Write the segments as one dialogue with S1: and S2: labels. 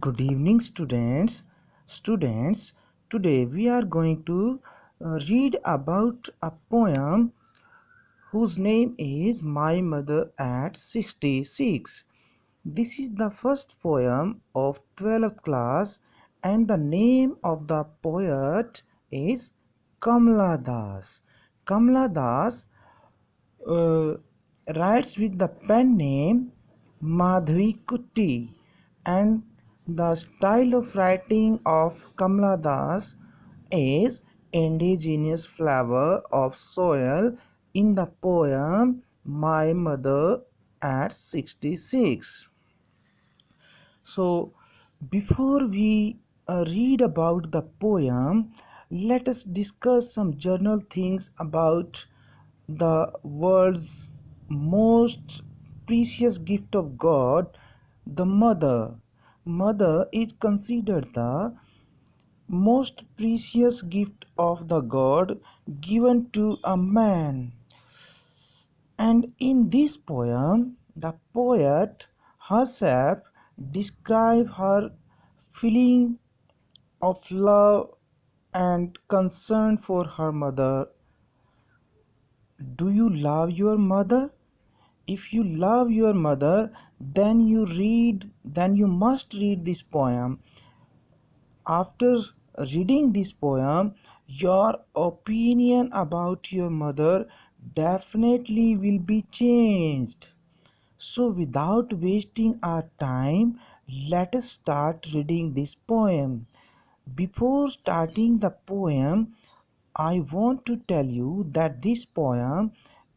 S1: Good evening, students. Today we are going to read about a poem whose name is My Mother at 66. This is the first poem of 12th class, and the name of the poet is Kamla Das. Kamla Das uh, writes with the pen name Madhvi Kutti, and the style of writing of Kamla Das is indigenous flavor of soil in the poem My Mother at 66. So, before we read about the poem, let us discuss some general things about the world's most precious gift of God, the mother. Mother is considered the most precious gift of the God given to a man. And in this poem, the poet herself describes her feeling of love and concern for her mother. Do you love your mother? If you love your mother, then you must read this poem. After reading this poem, your opinion about your mother definitely will be changed. So, without wasting our time, let us start reading this poem. Before starting the poem, I want to tell you that this poem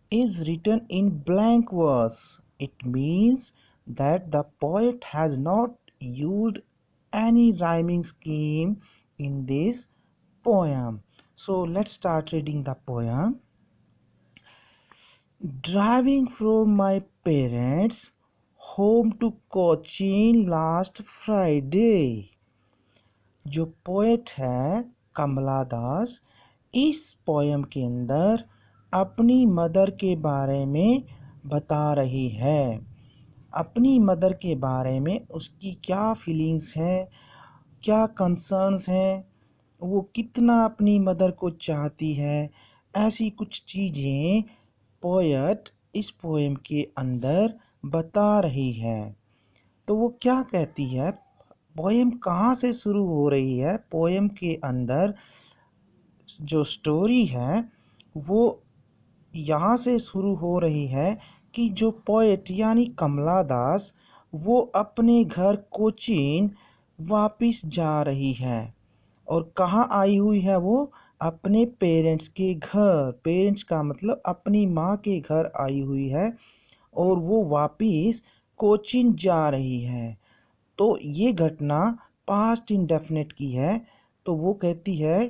S1: is written in blank verse. It means that the poet has not used any rhyming scheme in this poem. So let's start reading the poem. Driving from my parents' home to Cochin last Friday. जो poet है कमला दास, इस poem के अंदर अपनी mother के बारे में बता रही है। अपनी मदर के बारे में उसकी क्या फीलिंग्स हैं, क्या कंसर्न्स हैं, वो कितना अपनी मदर को चाहती है, ऐसी कुछ चीज़ें पोएट इस पोएम के अंदर बता रही है। तो वो क्या कहती है, पोएम कहाँ से शुरू हो रही है? पोएम के अंदर जो स्टोरी है वो यहाँ से शुरू हो रही है कि जो पोएट यानी कमला दास वो अपने घर कोचीन वापिस जा रही है। और कहाँ आई हुई है वो? अपने पेरेंट्स के घर। पेरेंट्स का मतलब अपनी माँ के घर आई हुई है और वो वापिस कोचीन जा रही है। तो ये घटना पास्ट इंडेफिनिट की है। तो वो कहती है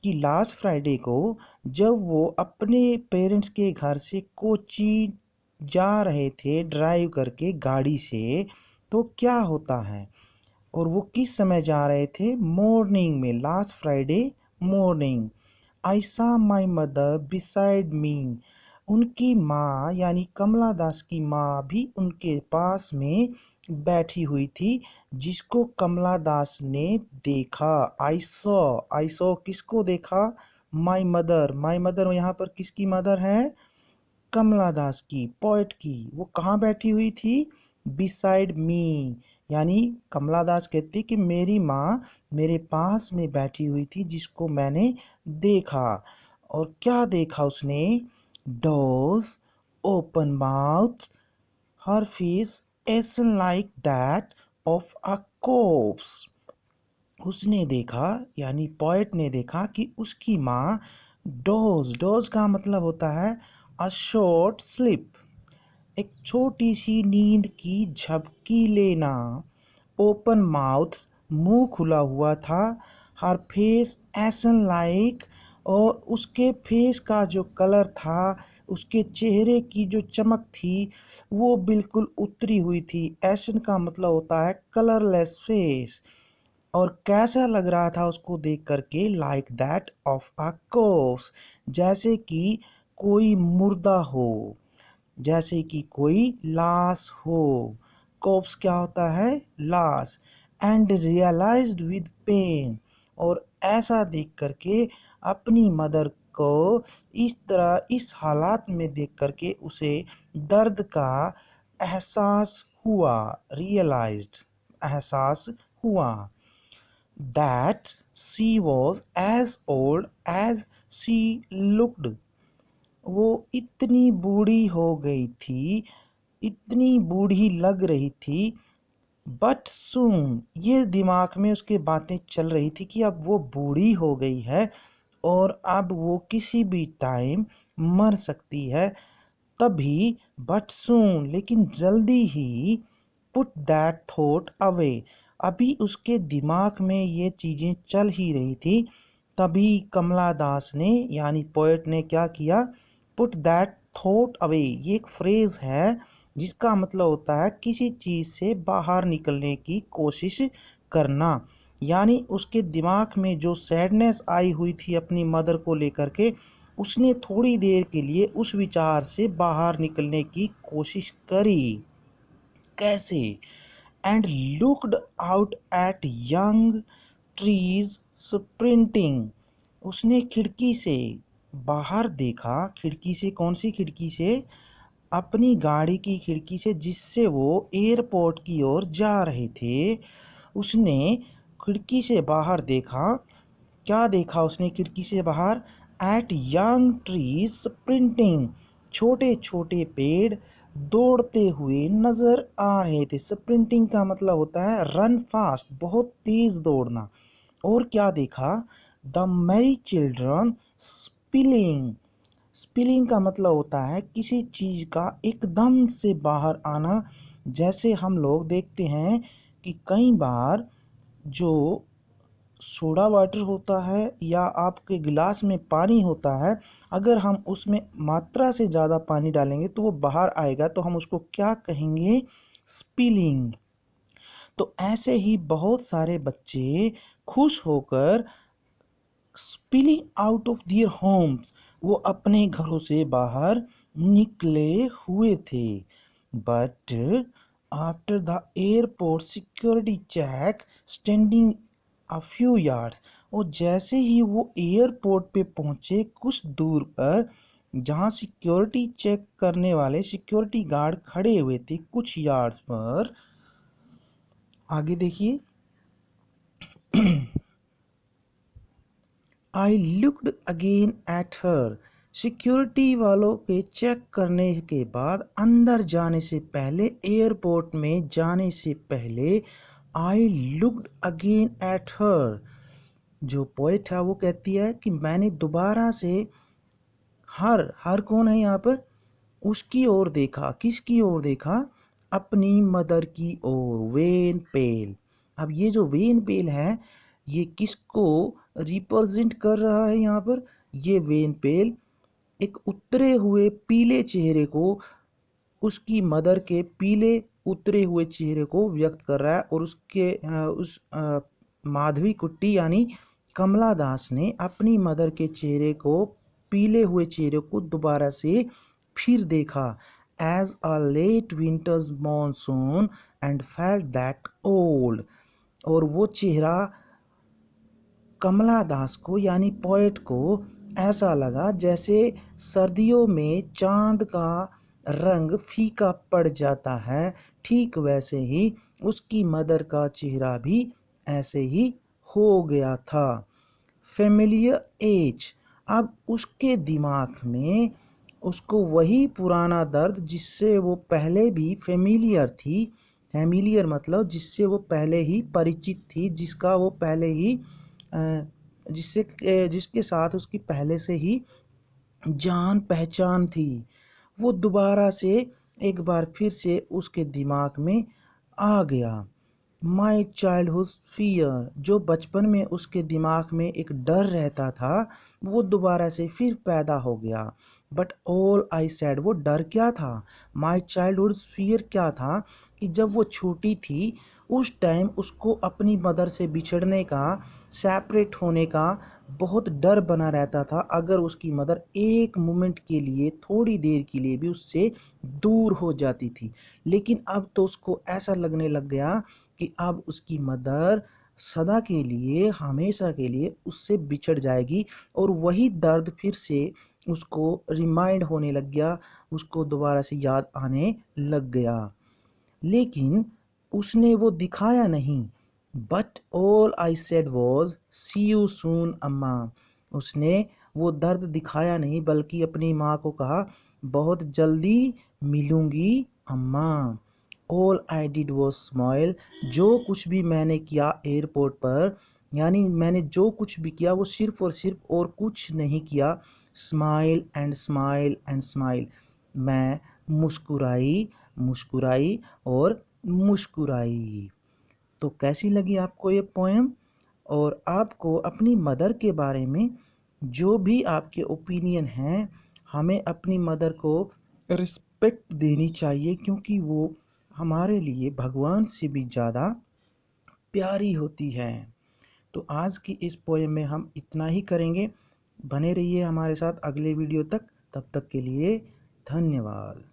S1: कि लास्ट फ्राइडे को जब वो अपने पेरेंट्स के घर से कोची जा रहे थे ड्राइव करके गाड़ी से, तो क्या होता है, और वो किस समय जा रहे थे? मॉर्निंग में, लास्ट फ्राइडे मॉर्निंग। आई सा माई मदर बिसाइड मी। उनकी माँ यानी कमला दास की माँ भी उनके पास में बैठी हुई थी, जिसको कमला दास ने देखा। आई सॉ किसको देखा? My mother. माई मदर यहाँ पर किसकी मदर है? कमला दास की, पोएट की। वो कहाँ बैठी हुई थी? Beside me. यानी कमला दास कहती कि मेरी माँ मेरे पास में बैठी हुई थी, जिसको मैंने देखा। और क्या देखा उसने? Dose open mouth, her face essence like that of a corpse. उसने देखा यानी पोएट ने देखा कि उसकी माँ डोज का मतलब होता है अ शॉर्ट स्लिप, एक छोटी सी नींद की झपकी लेना। ओपन माउथ, मुंह खुला हुआ था। हर फेस एसन लाइक, और उसके फेस का जो कलर था, उसके चेहरे की जो चमक थी वो बिल्कुल उतरी हुई थी। एसन का मतलब होता है कलरलेस फेस। और कैसा लग रहा था उसको देख करके? Like that of a course, जैसे कि कोई मुर्दा हो, जैसे कि कोई लाश हो। कोप्स क्या होता है? लाश। एंड रियलाइज्ड विद पेन, और ऐसा देख करके अपनी मदर को इस तरह इस हालात में देख करके उसे दर्द का एहसास हुआ, रियलाइज्ड एहसास हुआ, that she was as old as she looked, वो इतनी बूढ़ी हो गई थी, इतनी बूढ़ी लग रही थी। बट सून, ये दिमाग में उसके बातें चल रही थी कि अब वो बूढ़ी हो गई है और अब वो किसी भी टाइम मर सकती है, तभी। बट सून, लेकिन जल्दी ही, पुट दैट थॉट अवे, अभी उसके दिमाग में ये चीज़ें चल ही रही थी, तभी कमला दास ने यानी पोएट ने क्या किया, पुट दैट थॉट अवे, ये एक फ्रेज है जिसका मतलब होता है किसी चीज़ से बाहर निकलने की कोशिश करना। यानी उसके दिमाग में जो सैडनेस आई हुई थी अपनी मदर को लेकर के, उसने थोड़ी देर के लिए उस विचार से बाहर निकलने की कोशिश करी। कैसे? And looked out at young trees sprinting, उसने खिड़की से बाहर देखा, खिड़की से, कौन सी खिड़की से? अपनी गाड़ी की खिड़की से, जिससे वो एयरपोर्ट की ओर जा रहे थे। उसने खिड़की से बाहर देखा, क्या देखा उसने खिड़की से बाहर? एट यंग ट्रीज स्प्रिंटिंग, छोटे छोटे पेड़ दौड़ते हुए नजर आ रहे थे। स्प्रिंटिंग का मतलब होता है रन फास्ट, बहुत तेज दौड़ना। और क्या देखा? The Mary children spilling, spilling का मतलब होता है किसी चीज का एकदम से बाहर आना। जैसे हम लोग देखते हैं कि कई बार जो सोडा वाटर होता है या आपके गिलास में पानी होता है, अगर हम उसमें मात्रा से ज़्यादा पानी डालेंगे तो वो बाहर आएगा, तो हम उसको क्या कहेंगे? स्पिलिंग। तो ऐसे ही बहुत सारे बच्चे खुश होकर spilling out of their homes, वो अपने घरों से बाहर निकले हुए थे। But after the airport security check standing a few yards, और जैसे ही वो एयरपोर्ट पे पहुंचे कुछ दूर पर, जहां सिक्योरिटी चेक करने वाले सिक्योरिटी गार्ड खड़े हुए थे कुछ यार्ड्स पर, आगे देखिए। I looked again at her, security वालों के चेक करने के बाद अंदर जाने से पहले, एयरपोर्ट में जाने से पहले, I looked again at her, जो पोएट है वो कहती है कि मैंने दोबारा से, हर, हर कौन है यहाँ पर? उसकी ओर देखा। किसकी ओर देखा? अपनी मदर की ओर। वेन पेल, अब ये जो वेन पेल है ये किसको रिप्रेजेंट कर रहा है यहाँ पर? ये वेन पेल एक उतरे हुए पीले चेहरे को, उसकी मदर के पीले उतरे हुए चेहरे को व्यक्त कर रहा है। और उसके माधवी कुट्टी यानी कमला दास ने अपनी मदर के चेहरे को, पीले हुए चेहरे को दोबारा से फिर देखा, as a late winter's monsoon and felt that old, और वो चेहरा कमला दास को यानी पोएट को ऐसा लगा जैसे सर्दियों में चांद का रंग फीका पड़ जाता है, ठीक वैसे ही उसकी मदर का चेहरा भी ऐसे ही हो गया था। फेमिलियर एज, अब उसके दिमाग में उसको वही पुराना दर्द जिससे वो पहले भी फेमिलियर थी, फेमिलियर मतलब जिससे वो पहले ही परिचित थी, जिसका वो पहले ही जिसके साथ उसकी पहले से ही जान पहचान थी, वो दोबारा से एक बार फिर से उसके दिमाग में आ गया। माई चाइल्डहुड फियर, जो बचपन में उसके दिमाग में एक डर रहता था, वो दोबारा से फिर पैदा हो गया। बट ऑल आई सेड, वो डर क्या था? माई चाइल्डहुड फियर क्या था? कि जब वो छोटी थी उस टाइम उसको अपनी मदर से बिछड़ने का, सेपरेट होने का बहुत डर बना रहता था, अगर उसकी मदर एक मोमेंट के लिए, थोड़ी देर के लिए भी उससे दूर हो जाती थी। लेकिन अब तो उसको ऐसा लगने लग गया कि अब उसकी मदर सदा के लिए, हमेशा के लिए उससे बिछड़ जाएगी और वही दर्द फिर से उसको रिमाइंड होने लग गया, उसको दोबारा से याद आने लग गया। लेकिन उसने वो दिखाया नहीं। But all I said was see you soon अम्मा। उसने वो दर्द दिखाया नहीं बल्कि अपनी माँ को कहा बहुत जल्दी मिलूंगी अम्मा। All I did was smile. जो कुछ भी मैंने किया एयरपोर्ट पर, यानी मैंने जो कुछ भी किया वो सिर्फ और सिर्फ और कुछ नहीं किया, smile and smile and smile. मैं मुस्कुराई, मुस्कुराई और मुस्कुराई। तो कैसी लगी आपको ये पोएम? और आपको अपनी मदर के बारे में जो भी आपके ओपिनियन हैं, हमें अपनी मदर को रिस्पेक्ट देनी चाहिए क्योंकि वो हमारे लिए भगवान से भी ज़्यादा प्यारी होती है। तो आज की इस पोएम में हम इतना ही करेंगे। बने रहिए हमारे साथ अगले वीडियो तक। तब तक के लिए धन्यवाद।